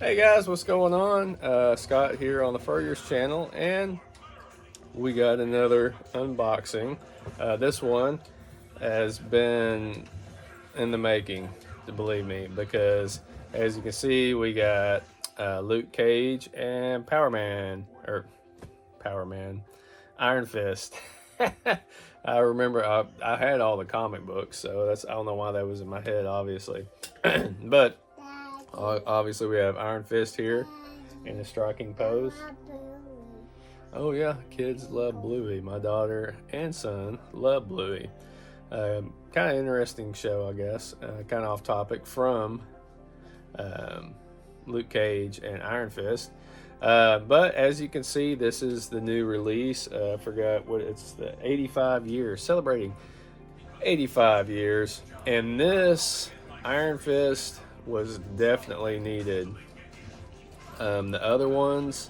Hey guys, what's going on? Scott here on the Furriers channel, and we got another unboxing. This one has been in the making, to believe me, because as you can see, we got Luke Cage and Power Man, Iron Fist. I remember I had all the comic books, so I don't know why that was in my head, obviously, but. Obviously, we have Iron Fist here in a striking pose. Oh yeah, kids love Bluey. My daughter and son love Bluey. Kind of interesting show, I guess. Kind of off topic from Luke Cage and Iron Fist. But as you can see, this is the new release. I forgot what it's, the 85 years, celebrating 85 years. And this Iron Fist was definitely needed. The other ones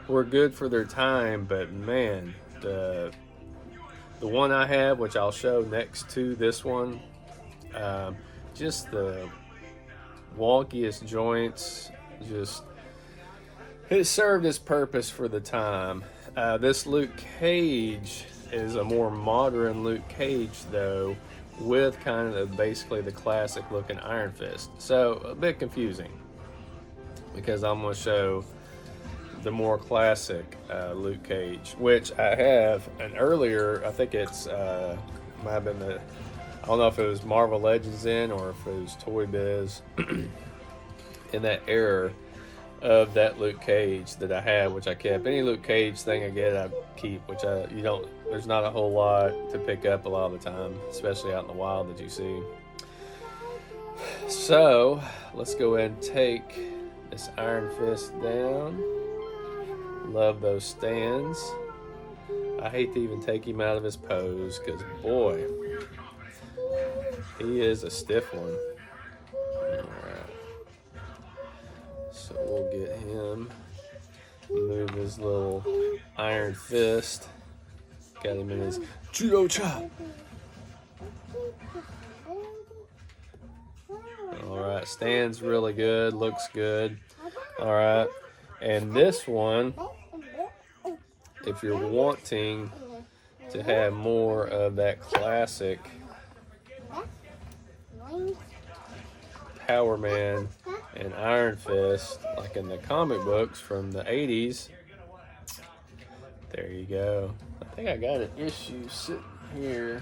were good for their time, but man, the one I have, which I'll show next to this one, just the wonkiest joints. Just it served its purpose for the time. This Luke Cage is a more modern Luke Cage, though, with kind of basically the classic looking Iron Fist. So a bit confusing because I'm going to show the more classic Luke Cage, which I have an earlier, I think it's might have been I don't know if it was Marvel Legends in or if it was Toy Biz in that era of that Luke Cage that I had, which I kept. Any Luke Cage thing I get, I keep, which there's not a whole lot to pick up a lot of the time, especially out in the wild that you see. So let's go ahead and take this Iron Fist down. Love those stands. I hate to even take him out of his pose because boy, he is a stiff one. So we'll get him, move his little Iron Fist. Got him in his judo chop. Alright, stands really good, looks good. Alright, and this one, if you're wanting to have more of that classic Power Man and Iron Fist, like in the comic books from the 80s, there you go. I think I got an issue sitting here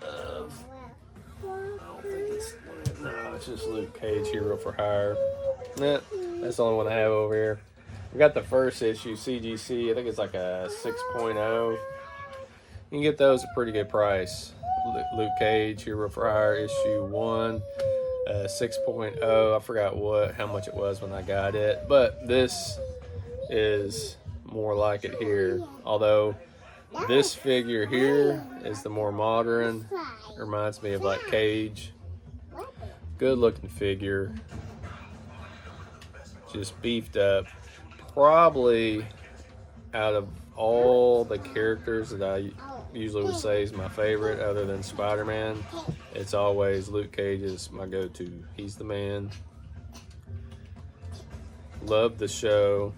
of, it's just Luke Cage, Hero for Hire. That's the only one I have over here. We got the first issue, CGC, I think it's like a 6.0. You can get those at a pretty good price. Luke Cage, Hero for Hire, issue 1. 6.0. I forgot how much it was when I got it, but this is more like it here. Although this figure here is the more modern. It reminds me of like Cage. Good looking figure. Just beefed up. Probably out of all the characters that I usually would say is my favorite, other than Spider-Man, it's always Luke Cage is my go-to. He's the man. Love the show.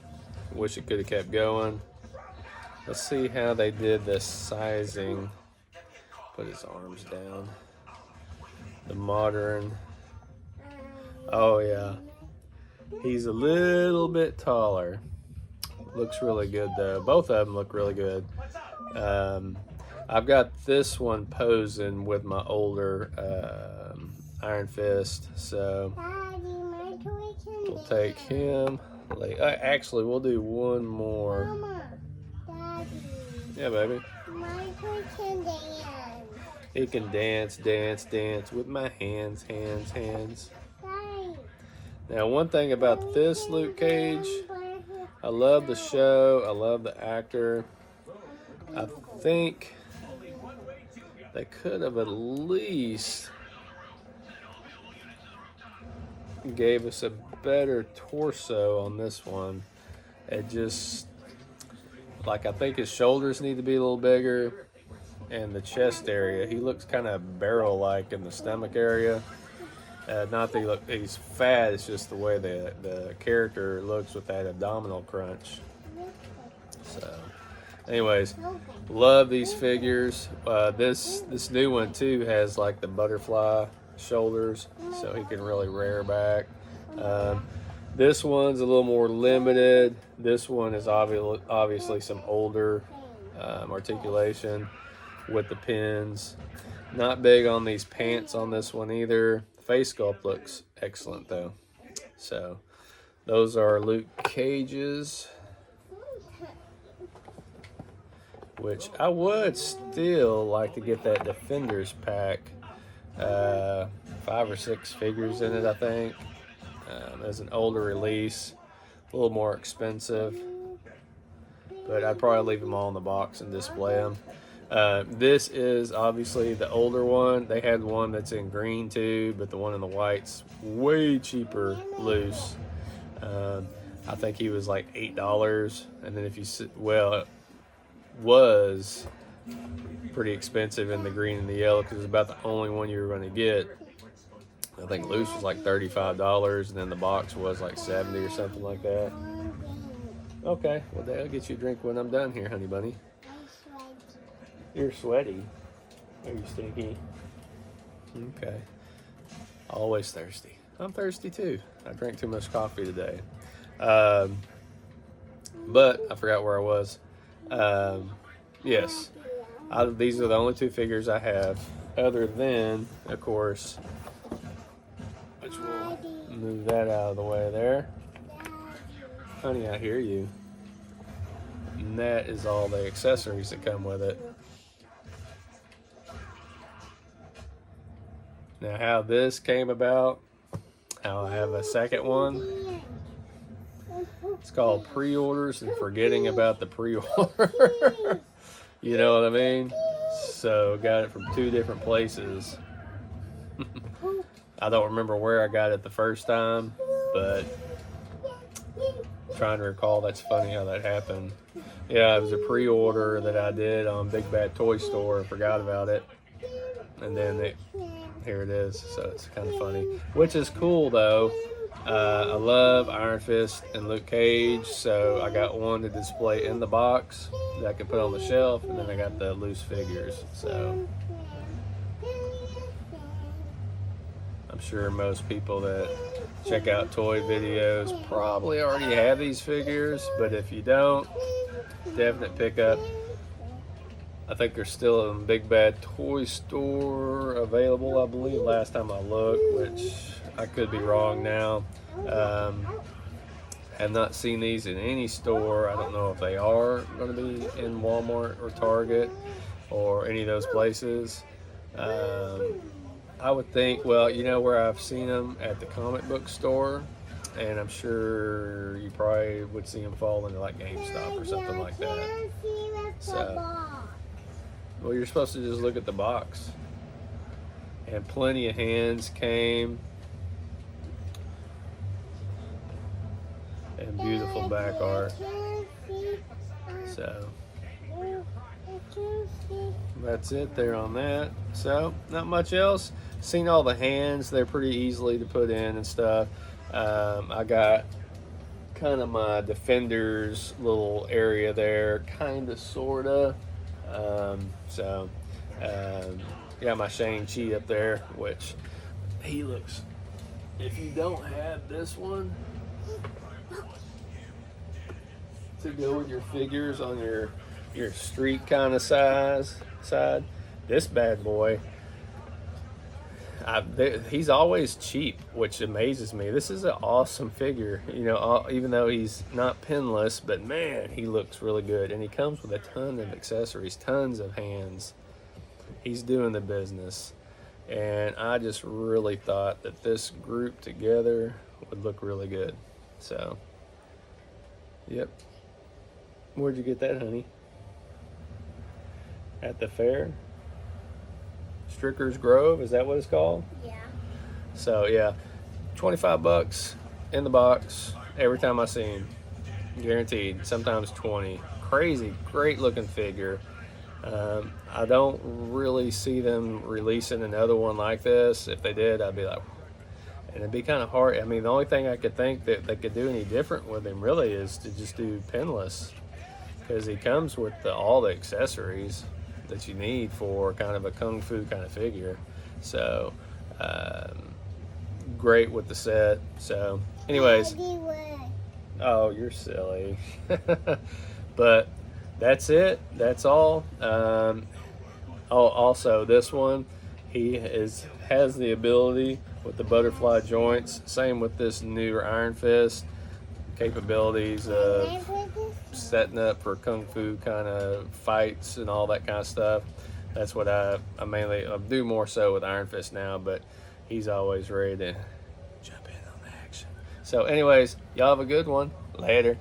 Wish it could have kept going. Let's see how they did the sizing. Put his arms down. The modern. Oh yeah. He's a little bit taller. Looks really good though. Both of them look really good. I've got this one posing with my older Iron Fist, so we'll take him. Actually, we'll do one more. Daddy, Yeah, baby. my toy can dance. He can dance with my hands. Daddy, Now, one thing about this Luke Cage, I love the show. I love the actor. I think they could have at least gave us a better torso on this one. It just, like, I think his shoulders need to be a little bigger, and the chest area. He looks kind of barrel-like in the stomach area. Not that he's fat, it's just the way the character looks with that abdominal crunch. So, anyways, love these figures. This new one too has like the butterfly shoulders, so he can really rear back. This one's a little more limited. This one is obviously some older articulation with the pins. Not big on these pants on this one either. Face sculpt looks excellent though. So those are Luke Cage's, which I would still like to get that Defenders pack. 5 or 6 figures in it, I think. As an older release, a little more expensive, but I'd probably leave them all in the box and display them. This is obviously the older one. They had one that's in green too, but the one in the white's way cheaper loose. I think he was like $8, and then if you it was pretty expensive in the green and the yellow because it's about the only one you were going to get. I think loose was like $35, and then the box was like $70 or something like that. Okay, well, I'll get you a drink when I'm done here, honey bunny. You're sweaty. Are you stinky? Okay. Always thirsty. I'm thirsty too. I drank too much coffee today. But I forgot where I was. Yes. These are the only 2 figures I have, other than, of course, which will move that out of the way there. Honey, I hear you. And that is all the accessories that come with it. Now, how this came about, how I have a second one. It's called pre-orders and forgetting about the pre-order. You know what I mean? So, got it from 2 different places. I don't remember where I got it the first time, but trying to recall. That's funny how that happened. Yeah, it was a pre-order that I did on Big Bad Toy Store. I forgot about it, and then here it is. So it's kind of funny, which is cool though. I love Iron Fist and Luke Cage, so I got one to display in the box that I can put on the shelf, and then I got the loose figures. So I'm sure most people that check out toy videos probably already have these figures, but if you don't, definite pickup. I think they're still in Big Bad Toy Store available, I believe, last time I looked, which I could be wrong now. Have not seen these in any store. I don't know if they are going to be in Walmart or Target or any of those places. I would think, well, you know where I've seen them? At the comic book store, and I'm sure you probably would see them fall into like GameStop or something like that. So, well, you're supposed to just look at the box. And plenty of hands came. And beautiful back art. So that's it there on that. So not much else. Seen all the hands. They're pretty easily to put in and stuff. I got kind of my Defenders little area there, kind of, sort of. Yeah, my Shang-Chi up there, which he looks, if you don't have this one to go with your figures on your street kind of side, this bad boy, he's always cheap, which amazes me. This is an awesome figure, you know, even though he's not pinless, but man, he looks really good. And he comes with a ton of accessories, tons of hands. He's doing the business. And I just really thought that this group together would look really good. So, yep. Where'd you get that, honey? At the fair? Stricker's Grove, is that what it's called? Yeah. So yeah, $25 in the box every time I see him, guaranteed. Sometimes 20. Crazy, great looking figure. I don't really see them releasing another one like this. If they did, I'd be like, And it'd be kind of hard. I mean, the only thing I could think that they could do any different with him really is to just do pinless, because he comes with all the accessories that you need for kind of a kung fu kind of figure. So great with the set. So anyways, Daddy, what? oh, you're silly. But that's it. That's all. Also, this one, he has the ability with the butterfly joints. Same with this new Iron Fist capabilities Can I of put this? setting up for kung fu kind of fights and all that kind of stuff. That's what I mainly do more so with Iron Fist now, but he's always ready to jump in on the action. So anyways, y'all have a good one. Later.